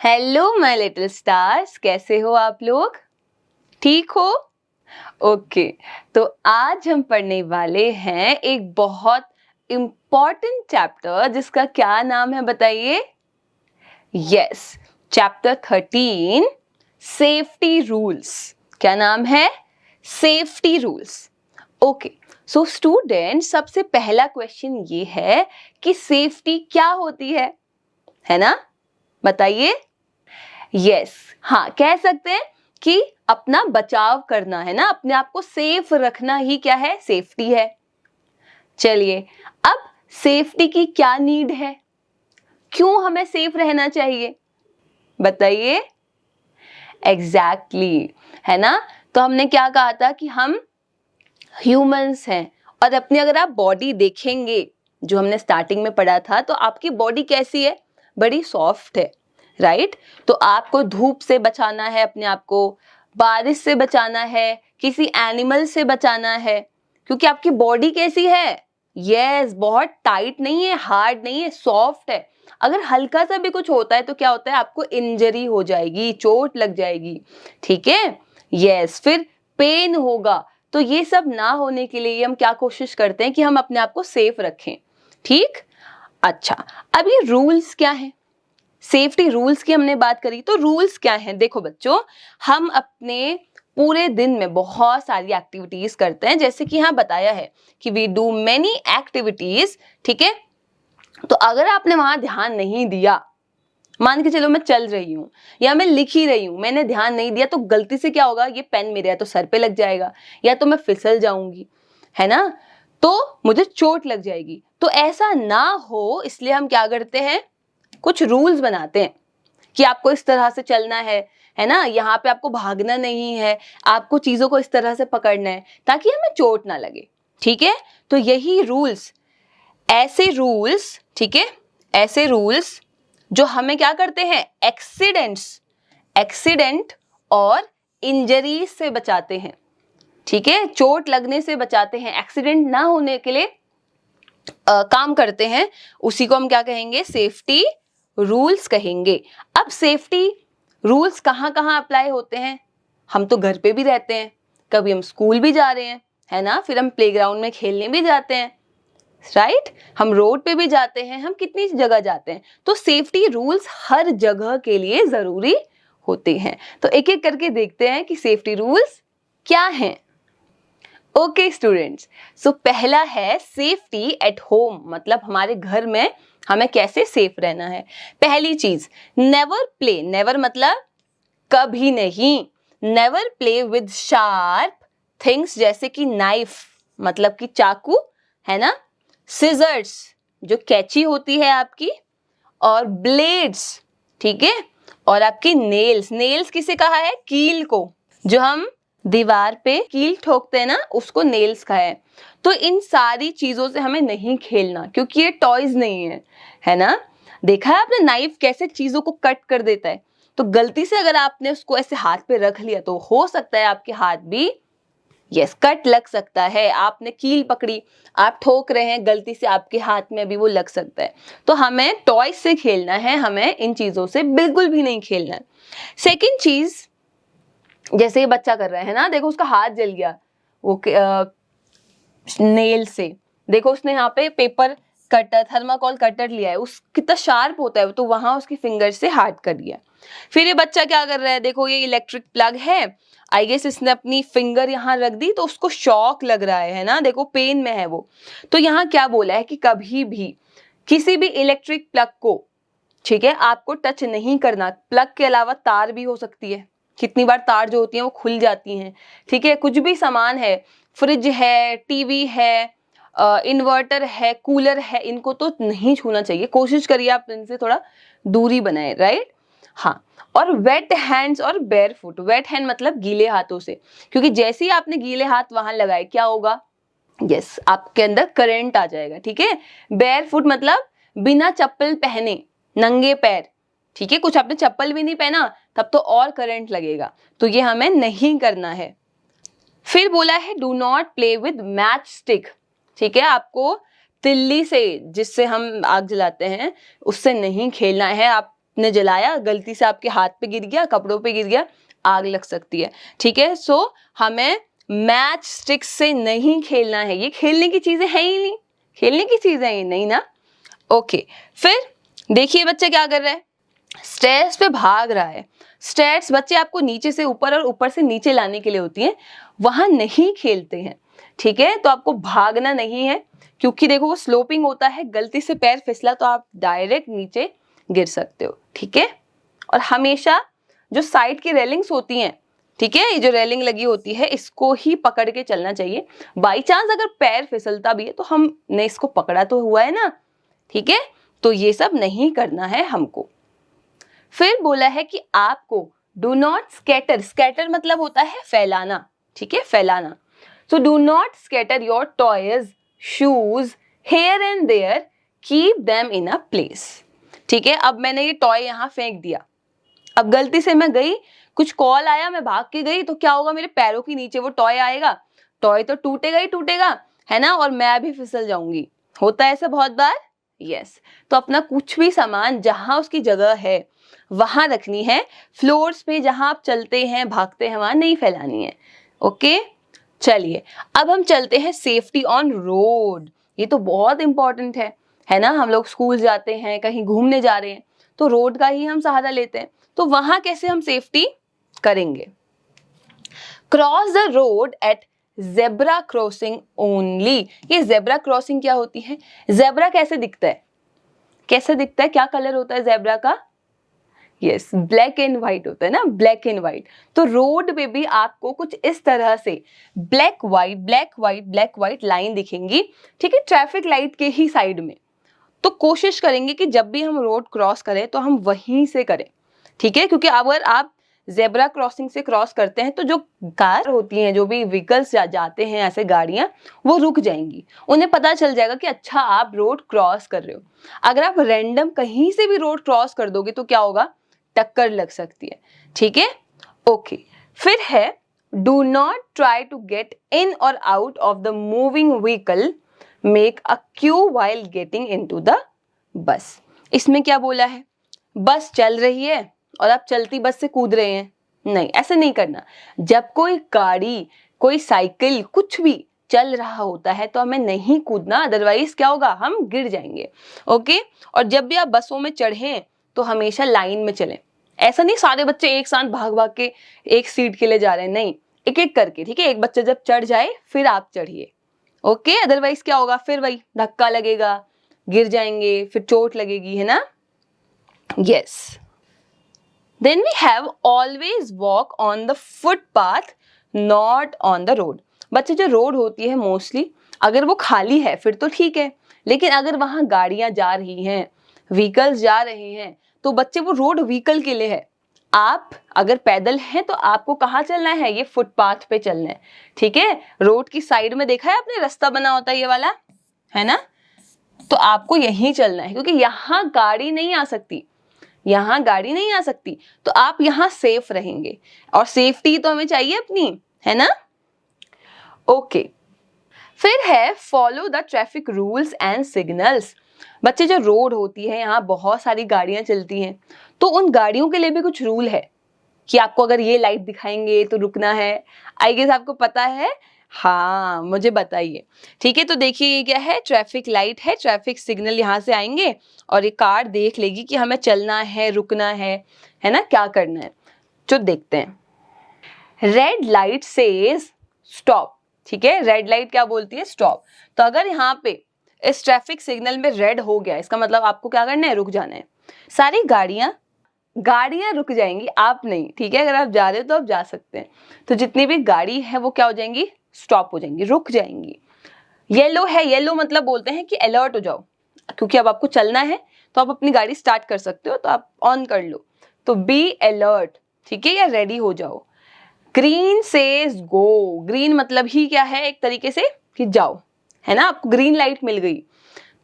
Hello my little stars, कैसे हो आप लोग? ठीक हो? ओके, तो आज हम पढ़ने वाले हैं एक बहुत इम्पॉर्टेंट चैप्टर जिसका क्या नाम है बताइए? Yes, chapter 13 safety rules. क्या नाम है? Safety rules. Okay, so student, सबसे पहला क्वेश्चन ये है कि सेफ्टी क्या होती है ना? बताइए। यस, हाँ, कह सकते हैं कि अपना बचाव करना है ना, अपने आप को सेफ रखना ही क्या है? सेफ्टी है। चलिए, अब सेफ्टी की क्या नीड है? क्यों हमें सेफ रहना चाहिए? बताइए। एग्जैक्टली, है ना? तो हमने क्या कहा था कि हम ह्यूमंस हैं और अपनी अगर आप बॉडी देखेंगे, जो हमने स्टार्टिंग में पढ़ा था, तो आपकी बॉडी कैसी है? बड़ी सॉफ्ट है, राइट? तो आपको धूप से बचाना है, अपने आप को बारिश से बचाना है, किसी एनिमल से बचाना है, क्योंकि आपकी बॉडी कैसी है? यस, बहुत टाइट नहीं है, हार्ड नहीं है, सॉफ्ट है। अगर हल्का सा भी कुछ होता है तो क्या होता है? आपको इंजरी हो जाएगी, चोट लग जाएगी, ठीक है? यस, फिर पेन होगा। तो ये सब ना होने के लिए हम क्या कोशिश करते हैं कि हम अपने आप को सेफ रखें, ठीक? अच्छा, अब ये रूल्स क्या हैं? सेफ्टी रूल्स की हमने बात करी, तो रूल्स क्या हैं? देखो बच्चों, हम अपने पूरे दिन में बहुत सारी एक्टिविटीज करते हैं, जैसे कि यहाँ बताया है कि वी डू मेनी एक्टिविटीज, ठीक है? तो अगर आपने वहां ध्यान नहीं दिया, मान के चलो मैं चल रही हूँ या मैं लिख ही रही हूँ, मैंने ध्यान नहीं दिया, तो गलती से क्या होगा? ये पेन मेरे या तो सर पे लग जाएगा या तो मैं फिसल जाऊंगी, है ना? तो मुझे चोट लग जाएगी। तो ऐसा ना हो, इसलिए हम क्या करते हैं? कुछ रूल्स बनाते हैं कि आपको इस तरह से चलना है ना? यहाँ पे आपको भागना नहीं है, आपको चीजों को इस तरह से पकड़ना है ताकि हमें चोट ना लगे, ठीक है? तो यही रूल्स, ऐसे रूल्स, ठीक है, ऐसे रूल्स जो हमें क्या करते हैं? एक्सीडेंट और इंजरी से बचाते हैं, ठीक है? चोट लगने से बचाते हैं, एक्सीडेंट ना होने के लिए काम करते हैं। उसी को हम क्या कहेंगे? सेफ्टी रूल्स कहेंगे। अब सेफ्टी रूल्स कहाँ कहाँ अप्लाई होते हैं? हम तो घर पे भी रहते हैं, कभी हम स्कूल भी जा रहे हैं, है ना? फिर हम प्लेग्राउंड में खेलने भी जाते हैं, राइट? हम रोड पे भी जाते हैं, हम कितनी जगह जाते हैं। तो सेफ्टी रूल्स हर जगह के लिए जरूरी होते हैं। तो एक एक करके देखते हैं कि सेफ्टी रूल्स क्या हैं। ओके स्टूडेंट्स, सो पहला है सेफ्टी एट होम, मतलब हमारे घर में हमें कैसे सेफ रहना है। पहली चीज, नेवर प्ले। नेवर मतलब कभी नहीं। Never play with sharp things, जैसे कि नाइफ मतलब कि चाकू, है ना? सिजर्स जो कैंची होती है आपकी, और ब्लेड्स, ठीक है? और आपकी नेल्स। नेल्स किसे कहा है? कील को। जो हम दीवार पे कील ठोकते हैं ना, उसको नेल्स कहा है। तो इन सारी चीजों से हमें नहीं खेलना, क्योंकि ये टॉयज नहीं है ना? देखा है आपने नाइफ कैसे चीजों को कट कर देता है? तो गलती से अगर आपने उसको ऐसे हाथ पे रख लिया तो हो सकता है आपके हाथ भी कट लग सकता है। आपने कील पकड़ी, आप ठोक रहे हैं, गलती से आपके हाथ में भी वो लग सकता है। तो हमें टॉय से खेलना है, हमें इन चीजों से बिल्कुल भी नहीं खेलना है। सेकेंड चीज, जैसे ये बच्चा कर रहा है ना, देखो उसका हाथ जल गया वो नेल से। देखो उसने यहाँ पे पेपर कटर, थर्माकोल कटर लिया है, उस कितना शार्प होता है, तो वहां उसकी फिंगर से हार्ड कर दिया। फिर ये बच्चा क्या कर रहा है? देखो ये इलेक्ट्रिक प्लग है, आई गेस इसने अपनी फिंगर यहाँ रख दी तो उसको शॉक लग रहा है ना? देखो पेन में है वो। तो यहाँ क्या बोला है कि कभी भी किसी भी इलेक्ट्रिक प्लग को, ठीक है, आपको टच नहीं करना। प्लग के अलावा तार भी हो सकती है, कितनी बार तार जो होती हैं वो खुल जाती हैं, ठीक है? कुछ भी सामान है, फ्रिज है, टीवी है, इन्वर्टर है, कूलर है, इनको तो नहीं छूना चाहिए। कोशिश करिए आप इनसे थोड़ा दूरी बनाए, राइट? हाँ, और वेट हैंड्स और बेयर फुट। वेट हैंड मतलब गीले हाथों से, क्योंकि जैसे ही आपने गीले हाथ वहां लगाए क्या होगा? आपके अंदर करंट आ जाएगा, ठीक है? बेयर फुट मतलब बिना चप्पल पहने, नंगे पैर, ठीक है? कुछ आपने चप्पल भी नहीं पहना तब तो और करंट लगेगा, तो ये हमें नहीं करना है। फिर बोला है do not play with match stick, ठीक है? आपको तिल्ली से, जिससे हम आग जलाते हैं, उससे नहीं खेलना है। आप आपने जलाया, गलती से आपके हाथ पे गिर गया, कपड़ों पे गिर गया, आग लग सकती है। ठीक है, सो हमें मैच स्टिक से नहीं खेलना है, ये खेलने की चीजें हैं ही नहीं, खेलने की चीजें हैं नहीं ना। ओके, फिर देखिए बच्चे क्या कर रहा है, स्टेयर्स पे भाग रहा है। स्टेयर्स बच्चे आपको नीचे से ऊपर और ऊपर से नीचे लाने के लिए होती हैं, वहां नहीं खेलते हैं। ठीक है, तो आपको भागना नहीं है, क्योंकि देखो वो स्लोपिंग होता है, गलती से पैर फिसला तो आप डायरेक्ट नीचे गिर सकते हो। ठीक है, और हमेशा जो साइड की रेलिंग्स होती हैं, ठीक है, ये जो रेलिंग लगी होती है इसको ही पकड़ के चलना चाहिए। बाई चांस अगर पैर फिसलता भी है तो हमने इसको पकड़ा तो हुआ है ना। ठीक है, तो ये सब नहीं करना है हमको। फिर बोला है कि आपको डू नॉट स्कैटर, स्कैटर मतलब होता है फैलाना। ठीक है, फैलाना। So do not scatter your toys, shoes here and there, keep them in a place. ठीक है, अब मैंने ये टॉय यहाँ फेंक दिया, अब गलती से मैं गई, कुछ कॉल आया, मैं भाग के गई, तो क्या होगा, मेरे पैरों के नीचे वो टॉय आएगा, टॉय तो टूटेगा ही टूटेगा, है ना, और मैं भी फिसल जाऊंगी। होता है ऐसा बहुत बार। यस, तो अपना कुछ भी सामान जहां उसकी जगह है वहां रखनी है, फ्लोर्स पे जहां आप चलते हैं भागते हैं वहां नहीं फैलानी है। ओके, चलिए अब हम चलते हैं सेफ्टी ऑन रोड। ये तो बहुत इंपॉर्टेंट है ना, हम लोग स्कूल जाते हैं, कहीं घूमने जा रहे हैं, तो रोड का ही हम सहारा लेते हैं, तो वहां कैसे हम सेफ्टी करेंगे। Cross the road at zebra crossing only. ये जेब्रा क्रॉसिंग क्या होती है, जेब्रा कैसे दिखता है, कैसे दिखता है, क्या कलर होता है जेब्रा का, यस ब्लैक एंड व्हाइट होता है ना, ब्लैक एंड व्हाइट। तो रोड पे भी आपको कुछ इस तरह से black white black white black white line दिखेंगी। ठीक है, ट्रैफिक लाइट के ही साइड में। तो कोशिश करेंगे कि जब भी हम रोड क्रॉस करें तो हम वहीं से करें। ठीक है, क्योंकि अगर आप जेब्रा क्रॉसिंग से क्रॉस करते हैं तो जो कार होती हैं, जो भी व्हीकल्स जाते हैं ऐसे गाड़ियां, वो रुक जाएंगी, उन्हें पता चल जाएगा कि अच्छा आप रोड क्रॉस कर रहे हो। अगर आप रैंडम कहीं से भी रोड क्रॉस कर दोगे तो क्या होगा, टक्कर लग सकती है। ठीक है, ओके, फिर है do not try to get in or out of the moving vehicle, make a queue while getting into the bus. इसमें क्या बोला है, बस चल रही है और आप चलती बस से कूद रहे हैं, नहीं ऐसे नहीं करना। जब कोई गाड़ी, कोई साइकिल, कुछ भी चल रहा होता है तो हमें नहीं कूदना, अदरवाइज क्या होगा, हम गिर जाएंगे। ओके, और जब भी आप बसों में चढ़ें तो हमेशा लाइन में चलें, ऐसा नहीं सारे बच्चे एक साथ भाग भाग के एक सीट के लिए जा रहे हैं, नहीं, एक एक करके। ठीक है, एक बच्चा जब चढ़ जाए फिर आप चढ़िए। ओके, अदरवाइज क्या होगा, फिर वही धक्का लगेगा, गिर जाएंगे, फिर चोट लगेगी, है ना। Yes, then we have always walk on the footpath not on the road. बच्चे, जो रोड होती है मोस्टली अगर वो खाली है फिर तो ठीक है, लेकिन अगर वहां गाड़ियां जा रही हैं, व्हीकल्स जा रहे हैं, तो बच्चे वो रोड व्हीकल के लिए है। आप अगर पैदल हैं तो आपको कहाँ चलना है, ये फुटपाथ पे चलना है। ठीक है, रोड की साइड में देखा है आपने रास्ता बना होता है ये वाला, है ना, तो आपको यहीं चलना है, क्योंकि यहाँ गाड़ी नहीं आ सकती, यहाँ गाड़ी नहीं आ सकती, तो आप यहाँ सेफ रहेंगे, और सेफ्टी तो हमें चाहिए अपनी, है ना। ओके, फिर है follow the traffic rules and signals. बच्चे, जो रोड होती है यहाँ बहुत सारी गाड़ियां चलती हैं, तो उन गाड़ियों के लिए भी कुछ रूल है कि आपको अगर ये लाइट दिखाएंगे तो रुकना है। आई गेस आपको पता है, हाँ मुझे बताइए। ठीक है, तो देखिए ये क्या है, ट्रैफिक लाइट है, ट्रैफिक सिग्नल यहाँ से आएंगे और ये कार देख लेगी कि हमें चलना है, रुकना है ना, क्या करना है। जो देखते हैं, रेड लाइट सेज स्टॉप। ठीक है, रेड लाइट क्या बोलती है, स्टॉप। तो अगर यहाँ पे इस ट्रैफिक सिग्नल में रेड हो गया, इसका मतलब आपको क्या करना है, रुक जाना है। सारी गाड़ियां रुक जाएंगी, आप नहीं। ठीक है, अगर आप जा रहे हो तो आप जा सकते हैं, तो जितनी भी गाड़ी है वो क्या हो जाएंगी, स्टॉप हो जाएंगी, रुक जाएंगी। येलो है, येलो मतलब बोलते हैं कि अलर्ट हो जाओ, क्योंकि अब आपको चलना है तो आप अपनी गाड़ी स्टार्ट कर सकते हो, तो आप ऑन कर लो, तो बी अलर्ट। ठीक है, या रेडी हो जाओ। ग्रीन सेज गो, ग्रीन मतलब ही क्या है, एक तरीके से कि जाओ, है ना, आपको ग्रीन लाइट मिल गई।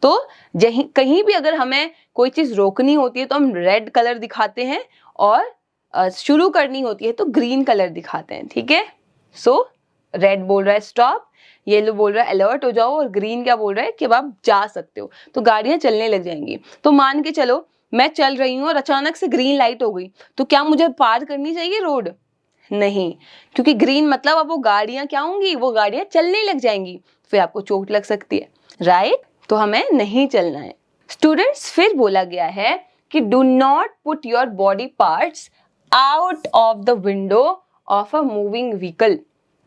तो कहीं भी अगर हमें कोई चीज रोकनी होती है तो हम रेड कलर दिखाते हैं, और शुरू करनी होती है तो ग्रीन कलर दिखाते हैं। ठीक है, सो रेड बोल रहा है स्टॉप, येलो बोल रहा है अलर्ट हो जाओ, और ग्रीन क्या बोल रहा है कि अब आप जा सकते हो, तो गाड़ियां चलने लग जाएंगी। तो मान के चलो मैं चल रही हूँ और अचानक से ग्रीन लाइट हो गई, तो क्या मुझे पार करनी चाहिए रोड? नहीं, क्योंकि ग्रीन मतलब अब वो गाड़ियां क्या होंगी, वो गाड़ियां चलने लग जाएंगी, फिर आपको चोट लग सकती है, राइट? तो हमें नहीं चलना है। स्टूडेंट्स, फिर बोला गया है कि do not put your body parts out of the window of a moving vehicle.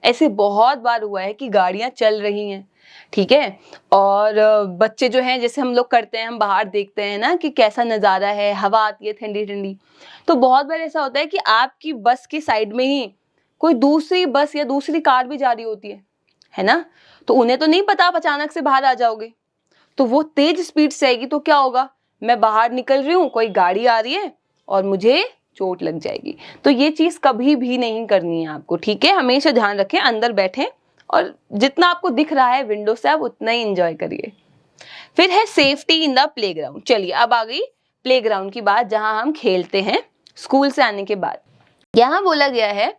ऐसे बहुत बार हुआ है कि गाड़ियां चल रही हैं, ठीक है, और बच्चे जो हैं, जैसे हम लोग करते हैं, हम बाहर देखते हैं ना कि कैसा नज़ारा है, हवा आती है ठंडी ठंडी, तो बहुत बार ऐसा होता है कि आपकी बस की साइड में ही कोई दूसरी बस या दूसरी कार भी जा रही होती है ना? तो उन्हें तो नहीं पता आप अचानक से बाहर आ जाओगे, तो वो तेज स्पीड से आएगी, तो क्या होगा, मैं बाहर निकल रही हूँ, कोई गाड़ी आ रही है और मुझे चोट लग जाएगी। तो ये चीज़ कभी भी नहीं करनी है आपको, ठीक है? हमेशा ध्यान रखें, अंदर बैठें और जितना आपको दिख रहा है विंडो से आप उतना ही एंजॉय करिए। फिर है सेफ्टी इन द प्लेग्राउंड। चलिए अब आ गई प्लेग्राउंड की बात, जहां हम खेलते हैं स्कूल से आने के बाद। यहाँ बोला गया है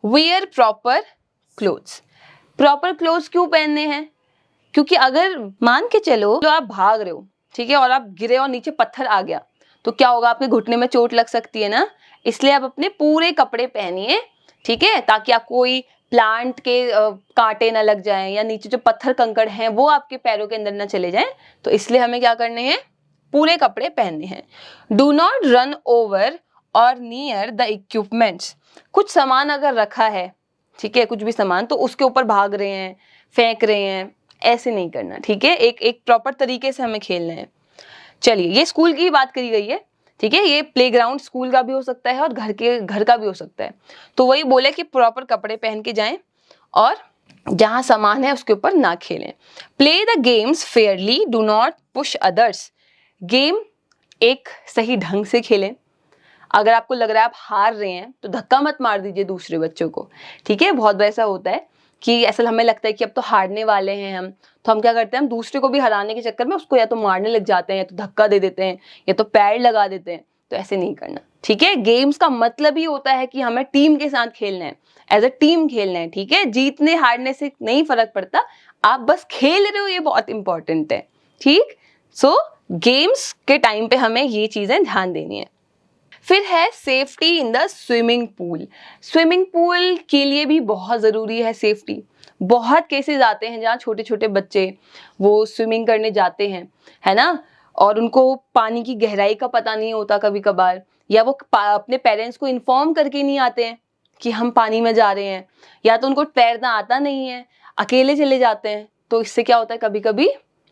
wear proper clothes. Proper clothes क्यों पहनने हैं? क्योंकि अगर मान के चलो तो आप भाग रहे हो, ठीक है, और आप गिरे और नीचे पत्थर आ गया, तो क्या होगा, आपके घुटने में चोट लग सकती है ना। इसलिए आप अपने पूरे कपड़े पहनिए, ठीक है, ताकि आपको कोई प्लांट के कांटे ना लग जाएं या नीचे जो पत्थर कंकड़ हैं वो आपके पैरों के अंदर ना चले जाएं। तो इसलिए हमें क्या करने हैं, पूरे कपड़े पहनने हैं। डू नॉट रन ओवर और नियर द इक्विपमेंट्स। कुछ सामान अगर रखा है, ठीक है, कुछ भी सामान, तो उसके ऊपर भाग रहे हैं, फेंक रहे हैं, ऐसे नहीं करना, ठीक है। एक प्रॉपर तरीके से हमें खेलना है। चलिए, ये स्कूल की बात करी गई है, ठीक है, ये प्लेग्राउंड स्कूल का भी हो सकता है और घर का भी हो सकता है। तो वही बोले कि प्रॉपर कपड़े पहन के जाएं और जहां सामान है उसके ऊपर ना खेलें। Play the games Fairlie, do not push others. Game एक सही ढंग से खेलें। अगर आपको लग रहा है आप हार रहे हैं तो धक्का मत मार दीजिए दूसरे बच्चों को, ठीक है। बहुत बार ऐसा होता है कि ऐसा हमें लगता है कि अब तो हारने वाले हैं हम, तो हम क्या करते हैं, हम दूसरे को भी हराने के चक्कर में उसको या तो मारने लग जाते हैं, या तो धक्का दे देते हैं, या तो पैर लगा देते हैं। तो ऐसे नहीं करना, ठीक है। गेम्स का मतलब ही होता है कि हमें टीम के साथ खेलना है, एज अ टीम खेलना है, ठीक है। जीतने हारने से नहीं फर्क पड़ता, आप बस खेल रहे हो, ये बहुत इंपॉर्टेंट है, ठीक। सो गेम्स के टाइम पे हमें ये चीजें ध्यान देनी है। फिर है safety in the swimming pool. Swimming pool के लिए भी बहुत ज़रूरी है सेफ्टी। बहुत केसेस आते हैं जहाँ छोटे छोटे बच्चे वो स्विमिंग करने जाते हैं, है ना, और उनको पानी की गहराई का पता नहीं होता कभी कभार, या वो अपने पेरेंट्स को इन्फॉर्म करके नहीं आते हैं कि हम पानी में जा रहे हैं, या तो उनको तैरना आता नहीं है, अकेले चले जाते हैं। तो इससे क्या होता है, कभी कभी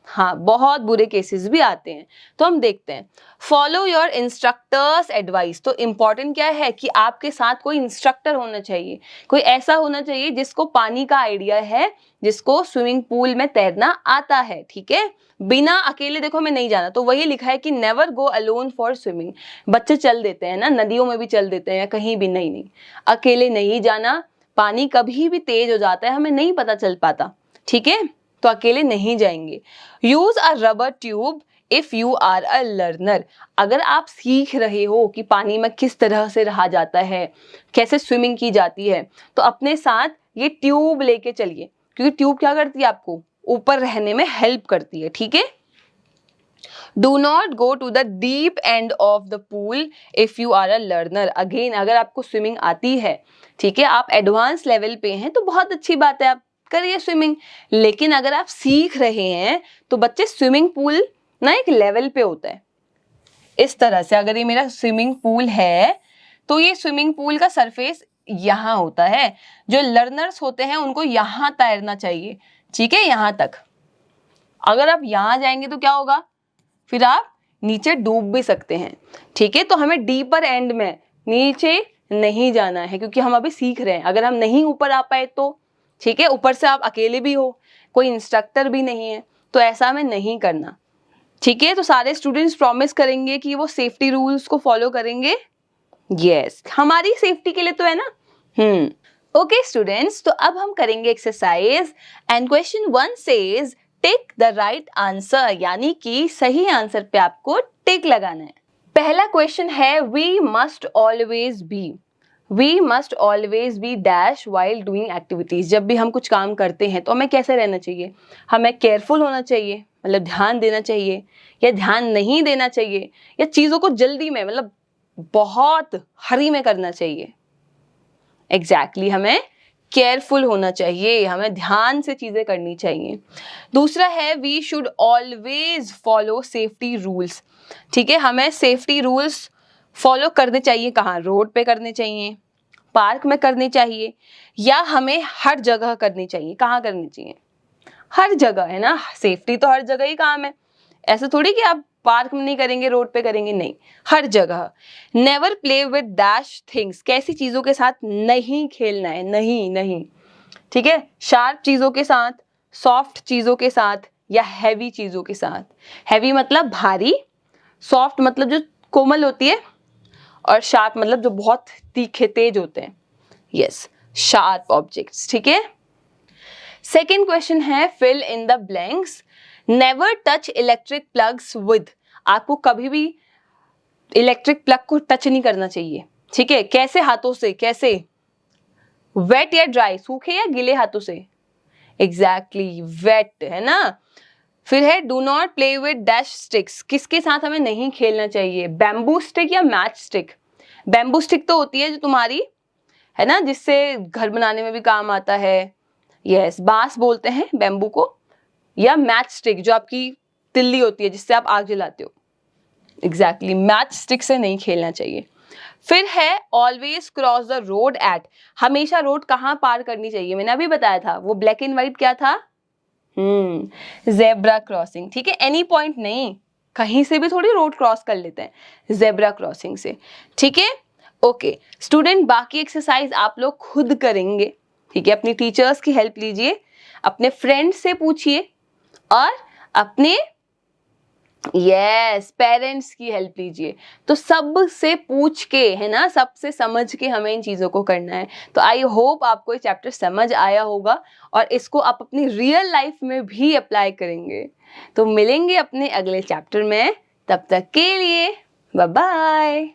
हाँ बहुत बुरे केसेस भी आते हैं। तो हम देखते हैं, फॉलो योर इंस्ट्रक्टर्स एडवाइस। तो इम्पॉर्टेंट क्या है कि आपके साथ कोई इंस्ट्रक्टर होना चाहिए, कोई ऐसा होना चाहिए जिसको पानी का आइडिया है, जिसको स्विमिंग पूल में तैरना आता है, ठीक है। बिना अकेले देखो हमें नहीं जाना। तो वही लिखा है कि never go alone for swimming. बच्चे चल देते हैं ना, नदियों में भी चल देते हैं, कहीं भी, नहीं, अकेले नहीं जाना। पानी कभी भी तेज हो जाता है, हमें नहीं पता चल पाता, ठीक है, तो अकेले नहीं जाएंगे। Use a rubber tube if you are a learner. अगर आप सीख रहे हो कि पानी में किस तरह से रहा जाता है, कैसे स्विमिंग की जाती है, तो अपने साथ ये ट्यूब लेके चलिए, क्योंकि ट्यूब क्या करती है, आपको ऊपर रहने में हेल्प करती है, ठीक है। Do not go to the deep end of the pool if you are a learner. Again, अगर आपको स्विमिंग आती है, ठीक है, आप एडवांस लेवल पे हैं, तो बहुत अच्छी बात है, आप करिए स्विमिंग। लेकिन अगर आप सीख रहे हैं तो बच्चे, स्विमिंग पूल ना एक लेवल पे होता है, इस तरह से। अगर ये मेरा स्विमिंग पूल है तो ये स्विमिंग पूल का सरफेस यहाँ होता है। जो लर्नर्स होते हैं उनको यहाँ तैरना चाहिए, ठीक है, यहाँ तक। अगर आप यहाँ जाएंगे तो क्या होगा, फिर आप नीचे डूब भी सकते हैं, ठीक है। तो हमें डीपर एंड में नीचे नहीं जाना है, क्योंकि हम अभी सीख रहे हैं। अगर हम नहीं ऊपर आ पाए तो, ठीक है, ऊपर से आप अकेले भी हो, कोई इंस्ट्रक्टर भी नहीं है, तो ऐसा हमें नहीं करना, ठीक है। तो सारे स्टूडेंट्स प्रॉमिस करेंगे कि वो सेफ्टी रूल्स को फॉलो करेंगे। यस, हमारी सेफ्टी के लिए तो है ना। ओके स्टूडेंट्स, तो अब हम करेंगे exercise, and question 1 says tick the right answer, यानी कि सही आंसर पे आपको टिक लगाना है। पहला क्वेश्चन है, we must always be dash while doing activities. जब भी हम कुछ काम करते हैं तो हमें कैसे रहना चाहिए, हमें केयरफुल होना चाहिए, मतलब ध्यान देना चाहिए या ध्यान नहीं देना चाहिए, या चीजों को जल्दी में मतलब बहुत हरी में करना चाहिए। एग्जैक्टली हमें केयरफुल होना चाहिए, हमें ध्यान से चीजें करनी चाहिए। दूसरा है we should always follow safety rules. ठीक है, हमें सेफ्टी रूल्स फॉलो करने चाहिए। कहाँ? रोड पे करने चाहिए, पार्क में करनी चाहिए, या हमें हर जगह करनी चाहिए। कहाँ करनी चाहिए? हर जगह, है ना। सेफ्टी तो हर जगह ही काम है, ऐसा थोड़ी कि आप पार्क में नहीं करेंगे, रोड पे करेंगे, नहीं, हर जगह। Never play with dash things, कैसी चीजों के साथ नहीं खेलना है, नहीं नहीं, ठीक है। शार्प चीजों के साथ, सॉफ्ट चीजों के साथ, या हैवी चीजों के साथ। हैवी मतलब भारी, सॉफ्ट मतलब जो कोमल होती है, और शार्प मतलब जो बहुत तीखे तेज होते हैं। यस, शार्प ऑब्जेक्ट्स, ठीक है। सेकेंड क्वेश्चन है fill in the blanks. Never touch electric plugs with, आपको कभी भी इलेक्ट्रिक प्लग को टच नहीं करना चाहिए। ठीक है, कैसे हाथों से? कैसे? वेट या ड्राई, सूखे या गीले हाथों से? एग्जैक्टली वेट, है ना। फिर है do not play with dash sticks, किसके साथ हमें नहीं खेलना चाहिए? बैम्बू स्टिक या मैच स्टिक? बैम्बू स्टिक तो होती है जो तुम्हारी, है ना, जिससे घर बनाने में भी काम आता है। यस, बांस बोलते हैं बैम्बू को। या मैच स्टिक जो आपकी तिल्ली होती है जिससे आप आग जलाते हो। एग्जैक्टली, मैच स्टिक से नहीं खेलना चाहिए। फिर है always cross the road at, हमेशा रोड कहाँ पार करनी चाहिए? मैंने अभी बताया था, वो ब्लैक एंड व्हाइट क्या था? Zebra crossing. ठीक है, एनी पॉइंट नहीं, कहीं से भी थोड़ी रोड क्रॉस कर लेते हैं, जेब्रा क्रॉसिंग से। ठीक है, ओके स्टूडेंट, बाकी एक्सरसाइज आप लोग खुद करेंगे। ठीक है, अपनी टीचर्स की हेल्प लीजिए, अपने फ्रेंड्स से पूछिए, और अपने पेरेंट्स की हेल्प लीजिए। तो सब से पूछ के, है ना, सबसे समझ के हमें इन चीजों को करना है। तो आई होप आपको ये चैप्टर समझ आया होगा और इसको आप अपनी रियल लाइफ में भी अप्लाई करेंगे। तो मिलेंगे अपने अगले चैप्टर में, तब तक के लिए बाय बाय।